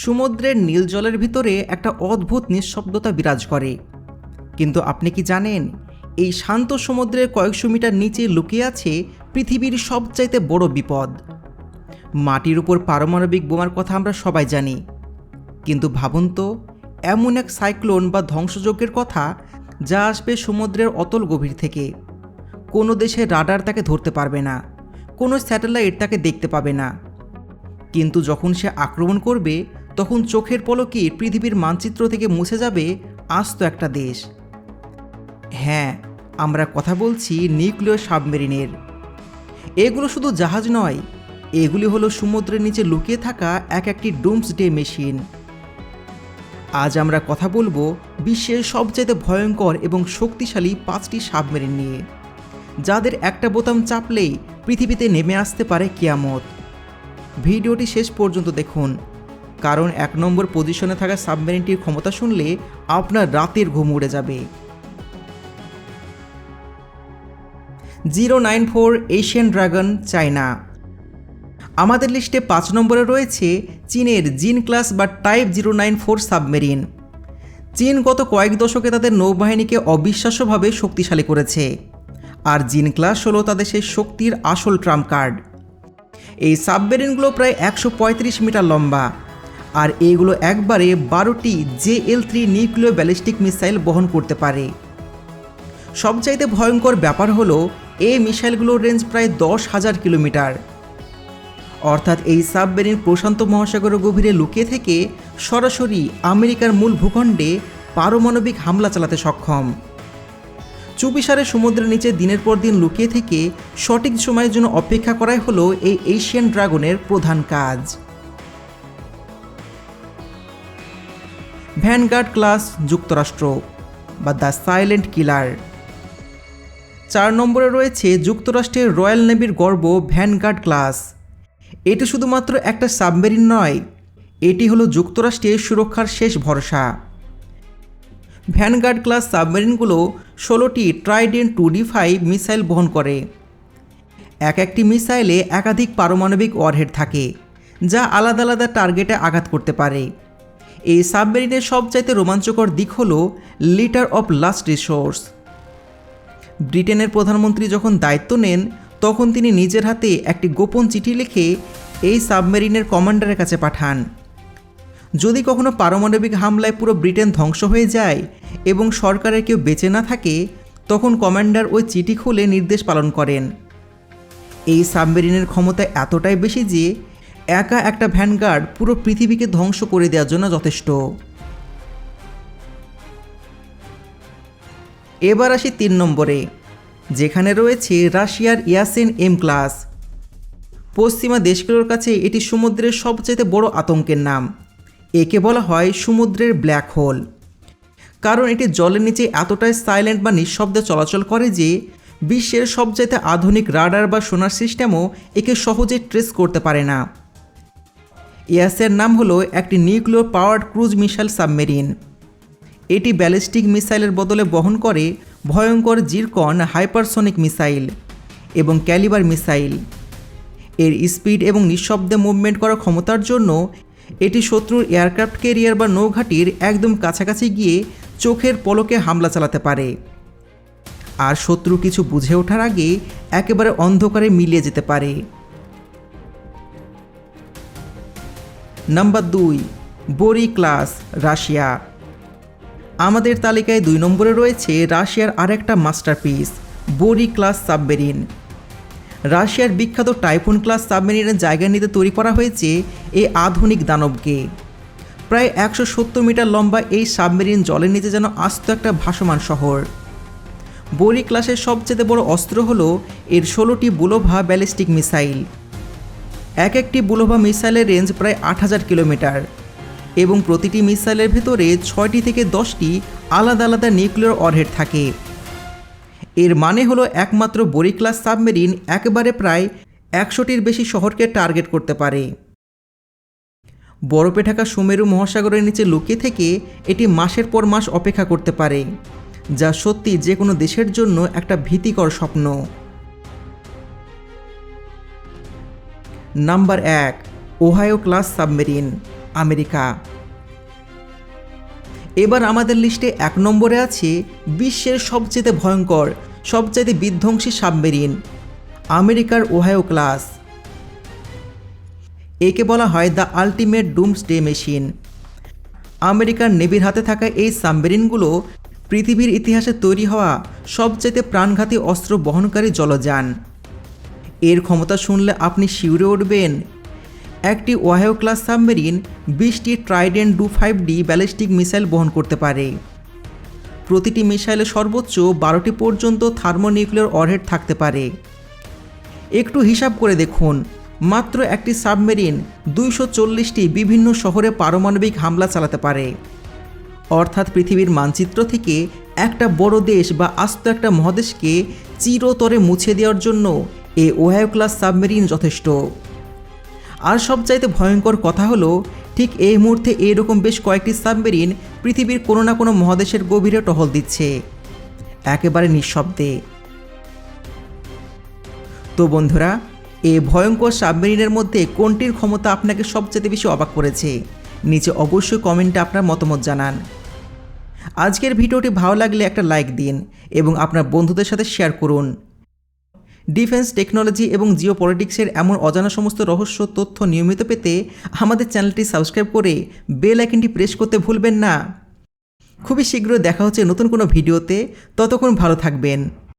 সমুদ্রের নীল জলের ভিতরে একটা অদ্ভুত নিঃশব্দতা বিরাজ করে। কিন্তু আপনি কি জানেন, এই শান্ত সমুদ্রের কয়েকশো মিটার নিচে লুকিয়ে আছে পৃথিবীর সবচাইতে বড় বিপদ। মাটির উপর পারমাণবিক বোমার কথা আমরা সবাই জানি, কিন্তু ভাবুন তো, এমন এক সাইক্লোন বা ধ্বংসযজ্ঞের কথা যা আসবে সমুদ্রের অতল গভীর থেকে। কোনো দেশের রাডার তাকে ধরতে পারবে না, কোনো স্যাটেলাইট তাকে দেখতে পাবে না, কিন্তু যখন সে আক্রমণ করবে তখন চোখের পলকে পৃথিবীর মানচিত্র থেকে মুছে যাবে আস্ত একটা দেশ। হ্যাঁ, আমরা কথা বলছি নিউক্লিয়ার সাবমেরিনের। এগুলো শুধু জাহাজ নয়, এগুলি হলো সমুদ্রের নিচে লুকিয়ে থাকা একটি ডুমসডে মেশিন। আজ আমরা কথা বলবো বিশ্বের সবচেয়ে ভয়ঙ্কর এবং শক্তিশালী 5টি সাবমেরিন নিয়ে, যাদের একটা বোতাম চাপলেই পৃথিবীতে নেমে আসতে পারে কিয়ামত। ভিডিওটি শেষ পর্যন্ত দেখুন, কারণ 1 নম্বর পজিশনে থাকা সাবমেরিনটির ক্ষমতা শুনলে আপনার রাতের ঘুম উড়ে যাবে। 094 এশিয়ান ড্রাগন, চায়না। আমাদের লিস্টে 5 নম্বরে রয়েছে চীনের জিন ক্লাস বা টাইপ 094 সাবমেরিন। চীন গত কয়েক দশকে তাদের নৌবাহিনীকে অবিশ্বাস্যভাবে শক্তিশালী করেছে, আর জিন ক্লাস হলো তাদের সেই শক্তির আসল ট্রাম্প কার্ড। এই সাবমেরিনগুলো প্রায় 135 মিটার লম্বা, আর এইগুলো একবারে 12টি JL-3 নিউক্লিয়ার ব্যালিস্টিক মিসাইল বহন করতে পারে। সবচাইতে ভয়ঙ্কর ব্যাপার হলো এই মিসাইলগুলোর রেঞ্জ প্রায় 10,000 কিলোমিটার। অর্থাৎ এই সাবমেরিন প্রশান্ত মহাসাগরের গভীরে লুকিয়ে থেকে সরাসরি আমেরিকার মূল ভূখণ্ডে পারমাণবিক হামলা চালাতে সক্ষম। চুপিসারে সমুদ্রের নিচে দিনের পর দিন লুকিয়ে থেকে সঠিক সময়ের জন্য অপেক্ষা করাই হলো এই এশিয়ান ড্রাগনের প্রধান কাজ। ভ্যানগার্ড ক্লাস, যুক্তরাষ্ট্র বা দ্য সাইলেন্ট কিলার। 4 নম্বরে রয়েছে যুক্তরাষ্ট্রের রয়্যাল নেভির গর্ব ভ্যানগার্ড ক্লাস। এটি শুধুমাত্র একটা সাবমেরিন নয়, এটি হলো যুক্তরাষ্ট্রের সুরক্ষার শেষ ভরসা। ভ্যানগার্ড ক্লাস সাবমেরিনগুলো 16টি ট্রাইডেন্ট 2D5 মিসাইল বহন করে। একটি মিসাইলে একাধিক পারমাণবিক ওয়ারহেড থাকে, যা আলাদা আলাদা টার্গেটে আঘাত করতে পারে। এই সাবমেরিনের সবচাইতে রোমাঞ্চকর দিক হল লিটার অফ লাস্ট রিসোর্স। ব্রিটেনের প্রধানমন্ত্রী যখন দায়িত্ব নেন, তখন তিনি নিজের হাতে একটি গোপন চিঠি লিখে এই সাবমেরিনের কমান্ডারের কাছে পাঠান। যদি কখনো পারমাণবিক হামলায় পুরো ব্রিটেন ধ্বংস হয়ে যায় এবং সরকারের কেউ বেঁচে না থাকে, তখন কমান্ডার ওই চিঠি খুলে নির্দেশ পালন করেন। এই সাবমেরিনের ক্ষমতা এতটাই বেশি যে একা একটা ভ্যানগার্ড পুরো পৃথিবীকে ধ্বংস করে দেওয়ার জন্য যথেষ্ট। এবার আসি 3 নম্বরে, যেখানে রয়েছে রাশিয়ার ইয়াসেন এম ক্লাস। পশ্চিমা দেশগুলোর কাছে এটি সমুদ্রের সবচেয়ে বড় আতঙ্কের নাম। একে বলা হয় সমুদ্রের ব্ল্যাক হোল, কারণ এটি জলের নিচে এতটাই সাইলেন্ট বা নিঃশব্দে চলাচল করে যে বিশ্বের সবচেয়ে আধুনিক রাডার বা সোনার সিস্টেমও একে সহজে ট্রেস করতে পারে না। ইয়াসের নাম হলো একটি nuclear powered cruise missile submarine. এটি ব্যালিস্টিক মিসাইলের বদলে বহন করে ভয়ঙ্কর জিরকন হাইপারসনিক মিসাইল এবং ক্যালিবার মিসাইল। এর স্পিড এবং নিঃশব্দে মুভমেন্ট করার ক্ষমতার জন্য এটি শত্রুর এয়ারক্রাফট ক্যারিয়ার বা নৌঘাটির একদম কাছাকাছি গিয়ে চোখের পলকে হামলা চালাতে পারে, আর শত্রু কিছু বুঝে ওঠার আগে একেবারে অন্ধকারে মিলিয়ে যেতে পারে। নাম্বার 2, বোরি ক্লাস, রাশিয়া। আমাদের তালিকায় 2 নম্বরে রয়েছে রাশিয়ার আরেকটা মাস্টারপিস, বোরি ক্লাস সাবমেরিন। রাশিয়ার বিখ্যাত টাইফুন ক্লাস সাবমেরিনের জায়গা নিতে তৈরি করা হয়েছে এই আধুনিক দানবকে। প্রায় 170 মিটার লম্বা এই সাবমেরিন জলের নিচে যেন আস্ত একটা ভাসমান শহর। বোরি ক্লাসের সবচেয়ে বড় অস্ত্র হলো এর 16টি বুলোভা ব্যালিস্টিক মিসাইল। একটি বুলোভা মিসাইলের রেঞ্জ প্রায় 8000 কিলোমিটার এবং প্রতিটি মিসাইলের ভেতরে 6টি থেকে 10টি আলাদা আলাদা নিউক্লিয়ার ওয়ারহেড থাকে। এর মানে হলো একমাত্র বোরি ক্লাস সাবমেরিন একেবারে প্রায় 100টির বেশি শহরকে টার্গেট করতে পারে। বরফে ঢাকা সুমেরু মহাসাগরের নিচে লুকিয়ে থেকে এটি মাসের পর মাস অপেক্ষা করতে পারে, যা সত্যি যে কোনো দেশের জন্য একটা ভীতিকর স্বপ্ন। Number 1, Ohio class submarine, America. এবার আমাদের লিস্টে 1 নম্বরে আছে বিশ্বের সবচেয়ে ভয়ঙ্কর, সবচাইতে বিধ্বংসী সাবমেরিন, আমেরিকার ওহাইও ক্লাস। একে বলা হয় দ্য আল্টিমেট ডুমসডে মেশিন। আমেরিকার নেভির হাতে থাকা এই সাবমেরিনগুলো পৃথিবীর ইতিহাসে তৈরি হওয়া সবচেয়ে প্রাণঘাতী অস্ত্র বহনকারী জলযান। এর ক্ষমতা শুনলে আপনি শিউরে উঠবেন। একটি ওহাইও ক্লাস সাবমেরিন 20টি ট্রাইডেন্ট ডু-5D ব্যালিস্টিক মিসাইল বহন করতে পারে। প্রতিটি মিসাইলে সর্বোচ্চ 12টি পর্যন্ত থার্মোনিউক্লিয়ার ওয়ারহেড থাকতে পারে। একটু হিসাব করে দেখুন, মাত্র একটি সাবমেরিন 240টি বিভিন্ন শহরে পারমাণবিক হামলা চালাতে পারে। অর্থাৎ পৃথিবীর মানচিত্র থেকে একটা বড় দেশ বা আস্ত একটা মহাদেশকে চিরতরে মুছে দেওয়ার জন্য এই ওহাইও ক্লাস সাবমেরিন যথেষ্ট। আর সবচাইতে ভয়ঙ্কর কথা হলো, ঠিক এই মুহূর্তে এইরকম বেশ কয়েকটি সাবমেরিন পৃথিবীর কোনো না কোনো মহাদেশের গভীরে টহল দিচ্ছে, একেবারে নিঃশব্দে। তো বন্ধুরা, এই ভয়ঙ্কর সাবমেরিনের মধ্যে কোনটির ক্ষমতা আপনাকে সবচেয়ে বেশি অবাক করেছে? নিচে অবশ্যই কমেন্টে আপনার মতামত জানান। আজকের ভিডিওটি ভালো লাগলে একটা লাইক দিন এবং আপনার বন্ধুদের সাথে শেয়ার করুন। ডিফেন্স, টেকনোলজি এবং জিওপলিটিক্সের এমন অজানা সমস্ত রহস্য তথ্য নিয়মিত পেতে আমাদের চ্যানেলটি সাবস্ক্রাইব করে বেল আইকনটি প্রেস করতে ভুলবেন না। খুবই শীঘ্রই দেখা হচ্ছে নতুন কোনো ভিডিওতে। ততক্ষণ ভালো থাকবেন।